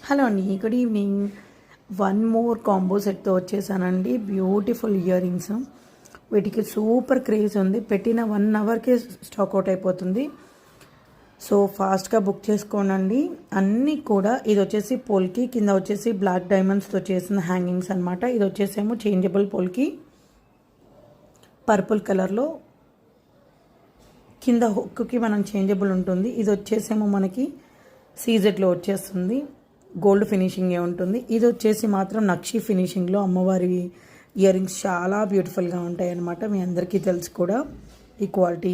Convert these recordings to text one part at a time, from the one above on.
Hello అండి, good evening. One more combo సెట్తో వచ్చేసానండి. Beautiful ear rings. వీటికి సూపర్ క్రేజ్ ఉంది. పెట్టిన 1 అవర్కే స్టాక్ అవుట్ అయిపోతుంది. సో ఫాస్ట్గా బుక్ చేసుకోనండి. అన్నీ కూడా ఇది వచ్చేసి పోల్కి, కింద వచ్చేసి బ్లాక్ డైమండ్స్తో చేసిన హ్యాంగింగ్స్ అనమాట. ఇది వచ్చేసేమో చేంజబుల్ పోల్కి పర్పుల్ కలర్లో, కింద హుక్కి మనం చేంజబుల్ ఉంటుంది. ఇది వచ్చేసేమో మనకి సీజెడ్లో వచ్చేస్తుంది. గోల్డ్ ఫినిషింగే ఉంటుంది. ఇది వచ్చేసి మాత్రం నక్షి ఫినిషింగ్లో అమ్మవారి ఇయర్ రింగ్స్ చాలా బ్యూటిఫుల్గా ఉంటాయి అన్నమాట. మీ అందరికీ తెలుసు కూడా ఈ క్వాలిటీ.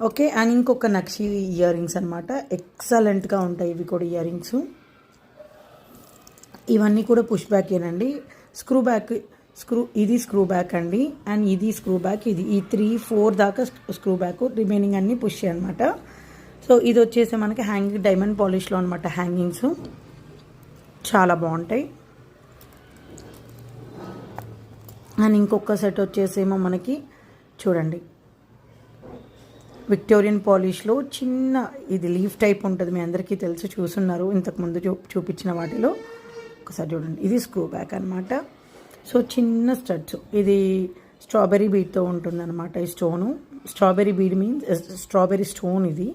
ఓకే, అండ్ ఇంకొక నక్షి ఇయర్ రింగ్స్ అనమాట. ఎక్సలెంట్గా ఉంటాయి ఇవి కూడా ఇయర్ రింగ్స్. ఇవన్నీ కూడా పుష్ బ్యాకేనండి. ఇది స్క్రూ బ్యాక్ అండి, అండ్ ఇది స్క్రూ బ్యాక్. ఇది ఈ 3-4 దాకా స్క్రూ బ్యాక్, రిమైనింగ్ అన్నీ పుష్ అనమాట. సో ఇది వచ్చేసి మనకి హ్యాంగింగ్ డైమండ్ పాలిష్లో అనమాట. హ్యాంగింగ్స్ చాలా బాగుంటాయి. అండ్ ఇంకొక సెట్ వచ్చేసేమో మనకి చూడండి, విక్టోరియన్ పాలిష్లో చిన్న ఇది లీఫ్ టైప్ ఉంటుంది. మీ అందరికీ తెలుసు, చూస్తున్నారు ఇంతకుముందు చూపించిన వాటిలో. ఒకసారి చూడండి, ఇది స్క్రూ బ్యాక్ అనమాట. సో చిన్న స్టడ్స్. ఇది స్ట్రాబెర్రీ బీడ్తో ఉంటుంది అనమాట. ఈ stone strawberry bead means strawberry stone ఇది.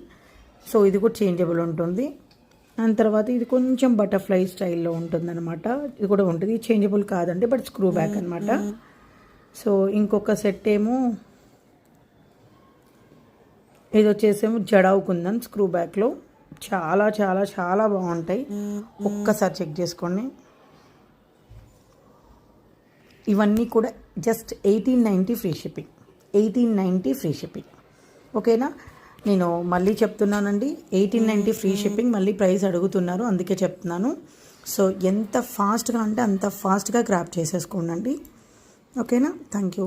సో ఇది కూడా చేంజబుల్ ఉంటుంది. దాని తర్వాత ఇది కొంచెం బటర్ఫ్లై స్టైల్లో ఉంటుందన్నమాట. ఇది కూడా ఉంటుంది, చేంజబుల్ కాదండి, బట్ స్క్రూ బ్యాక్ అనమాట. సో ఇంకొక సెట్ ఏమో ఇది వచ్చేసేమో జడావు కుందన్ స్క్రూ బ్యాక్లో. చాలా చాలా చాలా బాగుంటాయి. ఒక్కసారి చెక్ చేసుకోండి. ఇవన్నీ కూడా just 1890 free shipping. 1890 free shipping. ఓకేనా? నేను మళ్ళీ చెప్తున్నానండి, 1890 ఫ్రీ షిప్పింగ్. మళ్ళీ ప్రైస్ అడుగుతున్నారు, అందుకే చెప్తున్నాను. సో ఎంత ఫాస్ట్గా అంటే అంత ఫాస్ట్గా గ్రాప్ చేసేసుకోండి. ఓకేనా? Thank you.